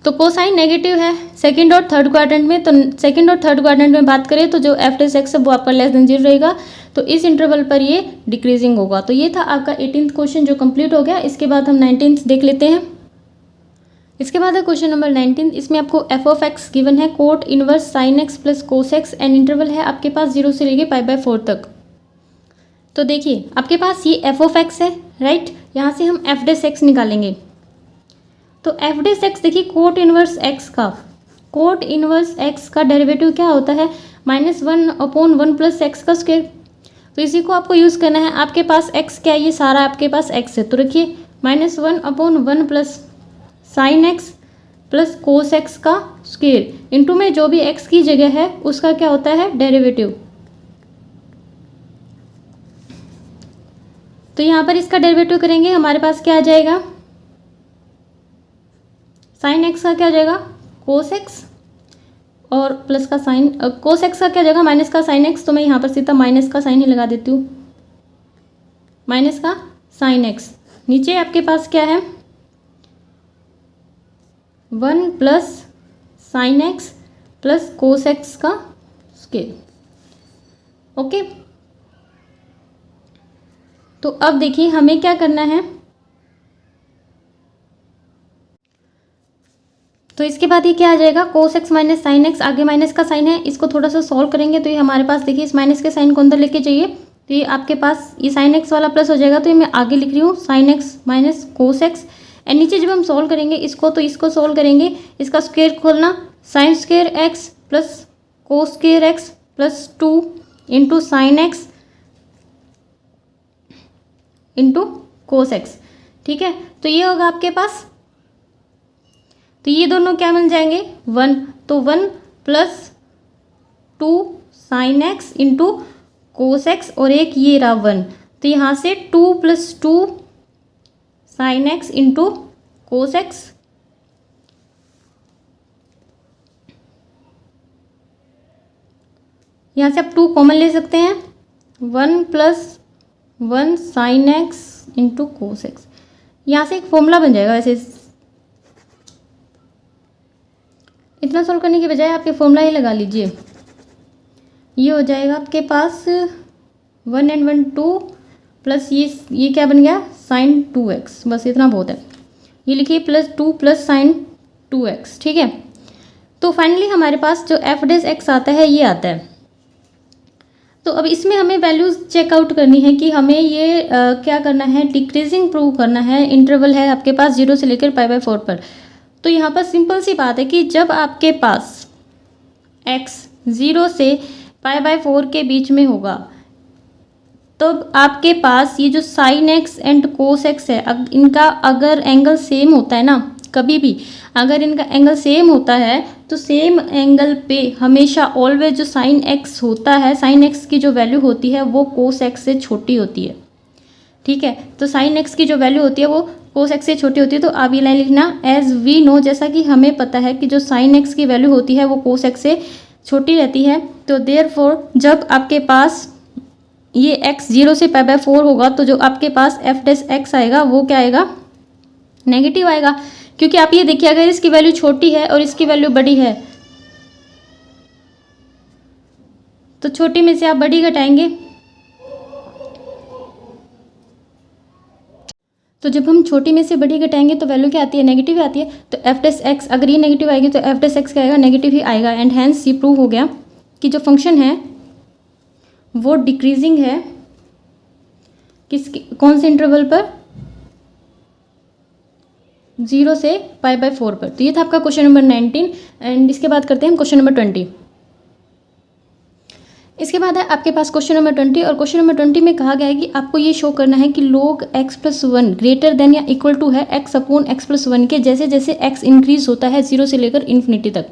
तो कोसाइन नेगेटिव है सेकंड और थर्ड क्वाड्रेंट में, तो सेकंड और थर्ड क्वाड्रेंट में बात करें तो जो एफ डैश एक्स है वो आपका लेस देन 0 रहेगा, तो इस इंटरवल पर ये डिक्रीजिंग होगा। तो ये था आपका 18th क्वेश्चन जो कंप्लीट हो गया। इसके बाद हम 19th देख लेते हैं। इसके बाद है क्वेश्चन नंबर 19। इसमें आपको एफ ऑफ एक्स गिवन है cot inverse sine x plus cos x, and interval है आपके पास 0 से लेके पाई बाय 4 तक। तो देखिए आपके पास ये एफ ऑफ एक्स है, राइट, यहाँ से हम एफ डैश एक्स निकालेंगे। तो एफ डैश एक्स देखिए कोट इनवर्स एक्स का, कोट इनवर्स एक्स का डेरिवेटिव क्या होता है, -1/1 प्लस एक्स का स्क्वायर। तो इसी को आपको यूज़ करना है। आपके पास एक्स क्या है, ये सारा आपके पास एक्स है, तो रखिए -1/1 plus sine x plus cos x का स्क्वायर, इनटू में जो भी एक्स की जगह है उसका क्या होता है, डेरिवेटिव। तो यहाँ पर इसका डेरिवेटिव करेंगे, हमारे पास क्या आ जाएगा, साइन एक्स का क्या हो जाएगा, कोस एक्स, और प्लस का साइन, कोस एक्स का क्या हो जाएगा, माइनस का साइन एक्स। तो मैं यहाँ पर सीधा माइनस का साइन ही लगा देती हूँ, माइनस का साइन एक्स। नीचे आपके पास क्या है, 1 plus sine x plus cos x का स्क्वायर। ओके, तो अब देखिए हमें क्या करना है। तो इसके बाद ये क्या आ जाएगा, cos x minus sine x, आगे माइनस का साइन है, इसको थोड़ा सा सॉल्व करेंगे तो ये हमारे पास देखिए इस माइनस के साइन को अंदर लेके जाइए, तो ये आपके पास ये साइन एक्स वाला प्लस हो जाएगा। तो ये मैं आगे लिख रही हूँ sign X minus cos x, and नीचे जब हम सॉल्व करेंगे इसको, तो इसको सॉल्व करेंगे, इसका स्क्वायर खोलना, sine square x plus cos square x plus 2 into sine x into cos x. ठीक है, तो ये होगा आपके पास, तो ये दोनों क्या मिल जाएंगे, 1, तो 1 plus 2 sine x into cos x, और एक ये रहा 1, तो यहाँ से 2 plus 2 sine x into cos x, यहाँ से आप 2 कॉमन ले सकते हैं, 1 plus 1 sine x into cos x. यहाँ से एक फॉर्मूला बन जाएगा, वैसे इतना सॉल्व करने के बजाय आप ये फॉर्मूला ही लगा लीजिए। ये हो जाएगा आपके पास 1 and 1 2 प्लस ये क्या बन गया, साइन 2x, बस इतना बहुत है। ये लिखिए प्लस 2 प्लस साइन 2x। ठीक है, तो फाइनली हमारे पास जो एफ डैश एक्स आता है ये आता है। तो अब इसमें हमें वैल्यूज़ चेकआउट करनी है कि हमें ये क्या करना है, डिक्रीजिंग प्रूव करना है। इंटरवल है आपके पास 0 से लेकर पाई बाय 4 पर। तो यहाँ पर सिंपल सी बात है कि जब आपके पास x 0 से पाई बाय 4 के बीच में होगा, तब आपके पास ये जो sine x and cos x है, इनका अगर एंगल सेम होता है ना, कभी भी अगर इनका एंगल सेम होता है तो सेम एंगल पे हमेशा ऑलवेज जो साइन एक्स होता है, साइन एक्स की जो वैल्यू होती है वो कोस एक्स से छोटी होती है। ठीक है, तो साइन एक्स की जो वैल्यू होती है वो कोस एक्स से छोटी होती है, तो आप ये लाइन लिखना एज वी नो, जैसा कि हमें पता है कि जो साइन एक्स की वैल्यू होती है वो कोस एक्स से छोटी रहती है। तो देयरफॉर जब आपके पास ये x 0 से π/4 होगा तो जो आपके पास एफ डैश एक्स आएगा वो क्या आएगा, नेगेटिव आएगा। क्योंकि आप ये देखिए अगर इसकी वैल्यू छोटी है और इसकी वैल्यू बड़ी है तो छोटी में से आप बड़ी घटाएंगे। तो जब हम छोटी में से बड़ी घटाएंगे तो वैल्यू क्या आती है, नेगेटिव आती है। तो एफ डैश एक्स, अगर ये नेगेटिव आएगी तो एफ डैश एक्स क्या आएगा, नेगेटिव ही आएगा। एंड हैंस ये प्रूव हो गया कि जो फंक्शन है वो डिक्रीजिंग है कौन से इंटरवल पर, 0 से π/4 पर। तो ये था आपका क्वेश्चन नंबर 19। एंड इसके बाद करते हैं हम क्वेश्चन नंबर 20। इसके बाद है आपके पास क्वेश्चन नंबर 20, और क्वेश्चन नंबर 20 में कहा गया है कि आपको ये शो करना है कि log x+1 ग्रेटर देन या इक्वल टू है x/x+1 के जैसे जैसे x इंक्रीज होता है 0 से लेकर इन्फिनिटी तक।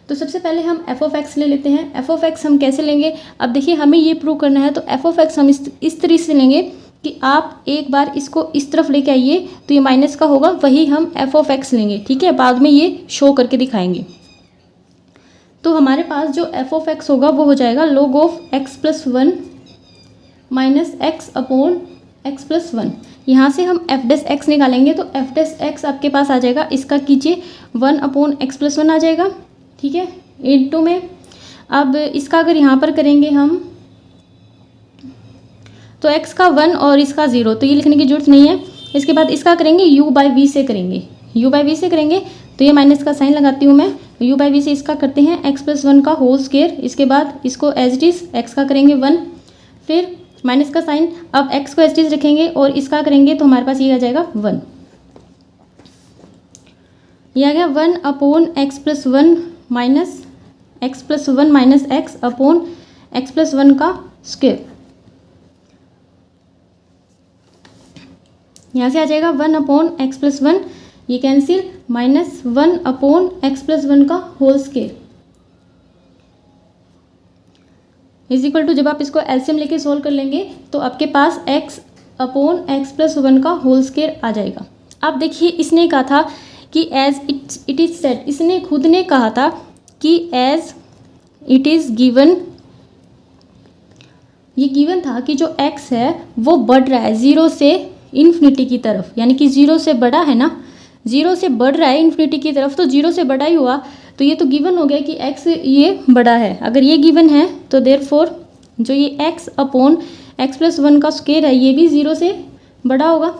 तो सबसे पहले हम एफ ऑफ एक्स ले लेते हैं। एफ ऑफ एक्स हम कैसे लेंगे, अब देखिए हमें ये प्रूव करना है। तो एफ ऑफ एक्स हम इस तरीके से लेंगे कि आप एक बार इसको इस तरफ लेके आइए तो ये माइनस का होगा, वही हम एफ ऑफ एक्स लेंगे, ठीक है। बाद में ये शो करके दिखाएंगे। तो हमारे पास जो एफ ऑफ एक्स होगा वो हो जाएगा log of x+1 minus x/x+1। यहाँ से हम एफ डैश एक्स निकालेंगे तो एफ डैश एक्स आपके पास आ जाएगा, इसका कीजिए 1/x+1 आ जाएगा, ठीक है, इनटू में। अब इसका अगर यहाँ पर करेंगे हम तो x का 1 और इसका 0, तो ये लिखने की जरूरत नहीं है। इसके बाद इसका करेंगे u/v से करेंगे, u/v से करेंगे तो ये माइनस का साइन लगाती हूँ मैं, u/v से इसका करते हैं x+1 का होल स्क्वायर। इसके बाद इसको एज इट इज़ x का करेंगे 1, फिर माइनस का साइन, अब x को एज इट इज़ रखेंगे और इसका करेंगे तो हमारे पास ये आ जाएगा 1। ये आ गया 1/x+1 minus x+1 minus x/x+1 का स्क्वायर। यहाँ से आ जाएगा 1/x+1, ये कैंसिल, माइनस 1/x+1 का whole square is equal to, जब आप इसको एलसीएम लेके सोल्व कर लेंगे तो आपके पास x/x+1 का होल स्क्वायर आ जाएगा। अब देखिए इसने कहा था कि एज इट इज सेड, इसने खुद ने कहा था कि एज इट इज़ गिवन, ये गिवन था कि जो x है वो बढ़ रहा है 0 से इन्फिनिटी की तरफ, यानी कि 0 से बड़ा है ना, 0 से बढ़ रहा है इन्फिनिटी की तरफ, तो 0 से बड़ा ही हुआ। तो ये तो गिवन हो गया कि x ये बड़ा है। अगर ये गिवन है तो देयरफॉर जो ये x/x+1 का स्क्वायर है ये भी 0 से बड़ा होगा,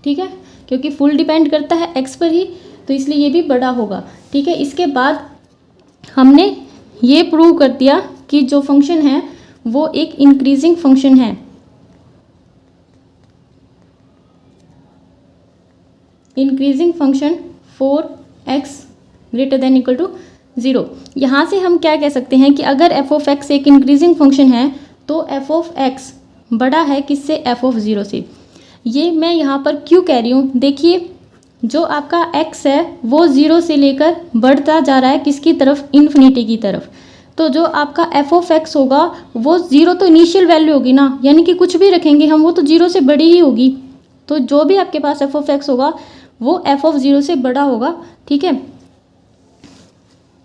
ठीक है, क्योंकि फुल डिपेंड करता है x पर ही, तो इसलिए ये भी बड़ा होगा, ठीक है। इसके बाद हमने ये प्रूव कर दिया कि जो फंक्शन है वो एक इंक्रीजिंग फंक्शन है, increasing function 4x greater than equal to 0। यहाँ से हम क्या कह सकते हैं कि अगर f ऑफ x एक इंक्रीजिंग फंक्शन है तो f ऑफ x बड़ा है किससे, f ऑफ 0 से। ये मैं यहाँ पर क्यों कह रही हूँ, देखिए जो आपका x है वो 0 से लेकर बढ़ता जा रहा है किसकी तरफ, इन्फिनिटी की तरफ। तो जो आपका f ऑफ x होगा वो 0 तो इनिशियल वैल्यू होगी ना, यानी कि कुछ भी रखेंगे हम वो तो 0 से बड़ी ही होगी। तो जो भी आपके पास f ऑफ x होगा वो f ऑफ 0 से बड़ा होगा, ठीक है।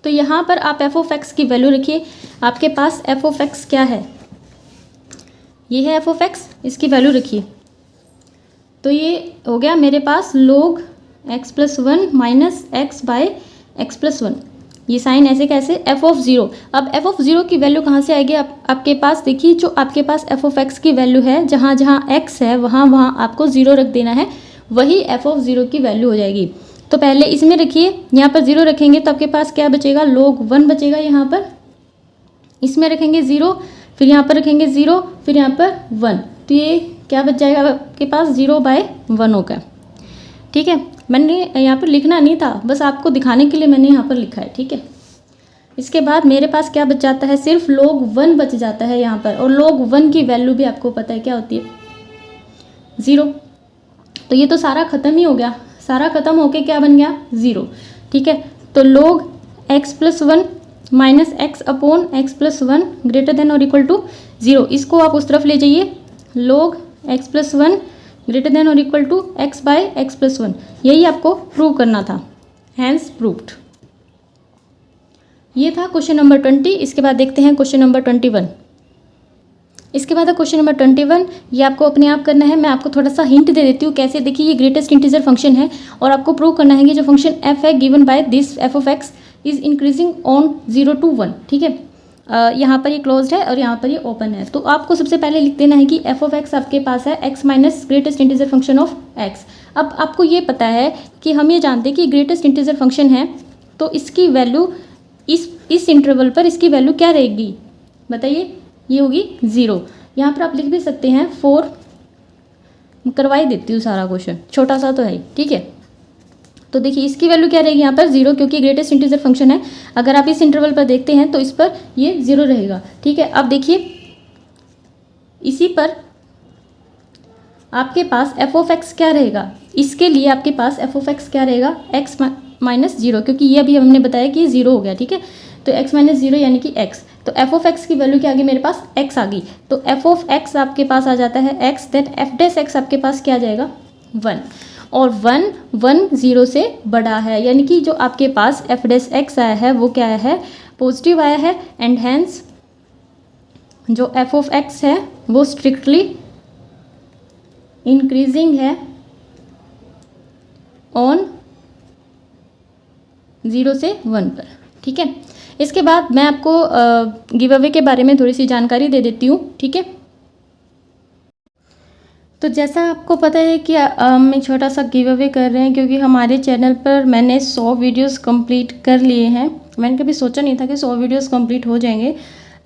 तो यहाँ पर आप f ऑफ x की वैल्यू रखिए, आपके पास f ऑफ x क्या है, ये है f ऑफ x, इसकी वैल्यू रखिए। तो ये हो गया मेरे पास log x+1 माइनस x/x+1, ये साइन ऐसे कैसे, f ऑफ 0। अब f ऑफ 0 की वैल्यू कहाँ से आएगी, आपके पास देखिए जो आपके पास f ऑफ x की वैल्यू है, जहाँ जहाँ x है वहाँ वहाँ आपको 0 रख देना है, वही f ऑफ 0 की वैल्यू हो जाएगी। तो पहले इसमें रखिए, यहाँ पर 0 रखेंगे तो आपके पास क्या बचेगा, log 1 बचेगा। यहाँ पर इसमें रखेंगे 0, फिर यहाँ पर रखेंगे 0, फिर यहाँ पर 1, तो ये क्या बच जाएगा आपके पास, 0/1 होगा, ठीक है। मैंने यहाँ पर लिखना नहीं था, बस आपको दिखाने के लिए मैंने यहाँ पर लिखा है, ठीक है। इसके बाद मेरे पास क्या बच जाता है, सिर्फ log 1 बच जाता है यहाँ पर, और log 1 की वैल्यू भी आपको पता है क्या होती है, 0। तो ये तो सारा ख़त्म ही हो गया, सारा ख़त्म होके क्या बन गया, 0, ठीक है। तो log x+1 minus x/x+1 greater than और इक्वल टू 0, इसको आप उस तरफ ले जाइए, log x+1 ग्रेटर देन और equal to x by X plus 1, यही आपको प्रूव करना था, हैंस प्रूव्ड। ये था क्वेश्चन नंबर 20। इसके बाद देखते हैं क्वेश्चन नंबर 21। इसके बाद क्वेश्चन नंबर 21, ये आपको अपने आप करना है। मैं आपको थोड़ा सा हिंट दे देती हूँ कैसे। देखिए, ये ग्रेटेस्ट इंटीजर फंक्शन है और आपको प्रूव करना है कि जो फंक्शन f है given by this f of x is increasing on 0 to 1, ठीक है। यहाँ पर ये क्लोज्ड है और यहाँ पर ये ओपन है। तो आपको सबसे पहले लिख देना है कि f ऑफ x आपके पास है x minus greatest integer function of x। अब आपको ये पता है कि हम ये जानते हैं कि ग्रेटेस्ट इंटीजर फंक्शन है, तो इसकी वैल्यू इस इंटरवल पर इसकी वैल्यू क्या रहेगी बताइए? ये होगी 0। यहाँ पर आप लिख भी सकते हैं 4, करवा ही देती हूँ सारा क्वेश्चन, छोटा सा तो है, ठीक है। तो देखिए इसकी वैल्यू क्या रहेगी यहाँ पर 0, क्योंकि ग्रेटेस्ट इंटीजर फंक्शन है। अगर आप इस इंटरवल पर देखते हैं तो इस पर ये 0 रहेगा, ठीक है। अब देखिए इसी पर आपके पास f ऑफ x क्या रहेगा, इसके लिए आपके पास f ऑफ x क्या रहेगा, x माइनस 0, क्योंकि ये अभी हमने बताया कि 0 हो गया, ठीक है। तो x माइनस 0 यानी कि x, तो f ऑफ x की वैल्यू क्या आ गई मेरे पास, x आ गई। तो f ऑफ x आपके पास आ जाता है x, then f dash x आपके पास क्या आ जाएगा 1, और 1 0 से बड़ा है, यानी कि जो आपके पास f डैश x आया है वो क्या आया है, पॉजिटिव आया है। एंड हैंस जो f ऑफ x है वो स्ट्रिक्टली इंक्रीजिंग है ऑन 0 से 1 पर, ठीक है। इसके बाद मैं आपको गिव अवे के बारे में थोड़ी सी जानकारी दे देती हूँ, ठीक है। तो जैसा आपको पता है कि हम एक छोटा सा गिव अवे कर रहे हैं, क्योंकि हमारे चैनल पर मैंने 100 वीडियोस कंप्लीट कर लिए हैं। मैंने कभी सोचा नहीं था कि 100 वीडियोस कंप्लीट हो जाएंगे,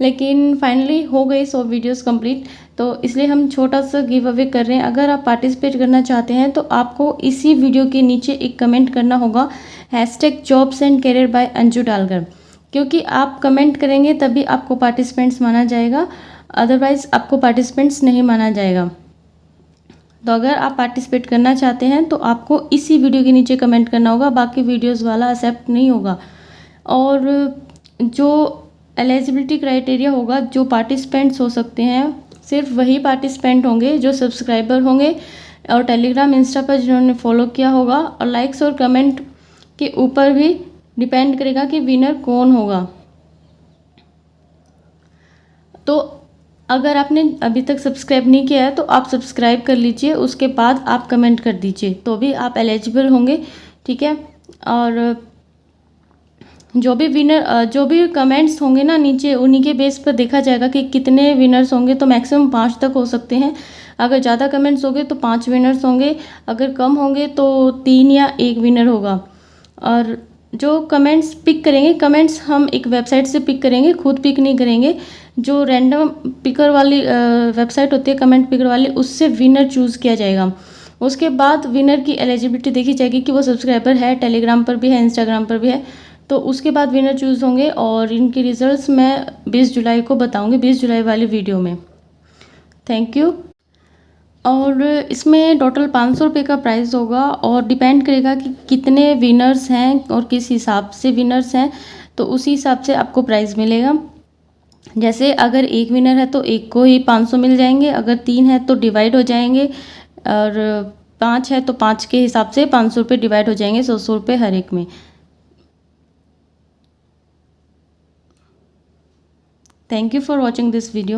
लेकिन फाइनली हो गई 100 वीडियोस कंप्लीट। तो इसलिए हम छोटा सा गिव अवे कर रहे हैं। अगर आप पार्टिसिपेट करना चाहते हैं तो आपको इसी वीडियो के नीचे एक कमेंट करना होगा #jobs and career bye Anju डालकर, क्योंकि आप कमेंट करेंगे तभी आपको पार्टिसिपेंट्स माना जाएगा, अदरवाइज़ आपको पार्टिसिपेंट्स नहीं माना जाएगा। तो अगर आप पार्टिसिपेट करना चाहते हैं तो आपको इसी वीडियो के नीचे कमेंट करना होगा, बाकी वीडियोस वाला एक्सेप्ट नहीं होगा। और जो एलिजिबिलिटी क्राइटेरिया होगा, जो पार्टिसिपेंट्स हो सकते हैं, सिर्फ वही पार्टिसिपेंट होंगे जो सब्सक्राइबर होंगे और टेलीग्राम इंस्टा पर जिन्होंने फॉलो किया होगा। और लाइक्स और कमेंट के ऊपर भी डिपेंड करेगा कि विनर कौन होगा। तो अगर आपने अभी तक सब्सक्राइब नहीं किया है तो आप सब्सक्राइब कर लीजिए, उसके बाद आप कमेंट कर दीजिए, तो भी आप एलिजिबल होंगे, ठीक है। और जो भी विनर, जो भी कमेंट्स होंगे ना नीचे, उन्हीं के बेस पर देखा जाएगा कि कितने विनर्स होंगे। तो मैक्सिमम 5 तक हो सकते हैं। अगर ज़्यादा कमेंट्स होंगे तो 5 विनर्स होंगे, अगर कम होंगे तो 3 या 1 विनर होगा। और जो कमेंट्स पिक करेंगे, कमेंट्स हम एक वेबसाइट से पिक करेंगे, खुद पिक नहीं करेंगे। जो रैंडम पिकर वाली वेबसाइट होती है कमेंट पिकर वाली, उससे विनर चूज़ किया जाएगा। उसके बाद विनर की एलिजिबिलिटी देखी जाएगी कि वो सब्सक्राइबर है, टेलीग्राम पर भी है, इंस्टाग्राम पर भी है। तो उसके बाद विनर चूज़ होंगे और इनके रिजल्ट्स मैं 20 जुलाई को बताऊंगी, 20 जुलाई वाली वीडियो में। Thank you. और इसमें टोटल 500 रुपये का प्राइस होगा और डिपेंड करेगा कि कितने विनर्स हैं और किस हिसाब से विनर्स हैं, तो उसी हिसाब से आपको प्राइज़ मिलेगा। जैसे अगर 1 विनर है तो 1 को ही 500 मिल जाएंगे, अगर 3 है तो डिवाइड हो जाएंगे, और 5 है तो 5 के हिसाब से 500 रुपये डिवाइड हो जाएंगे, 100 रुपये हर एक में। Thank you for watching this video.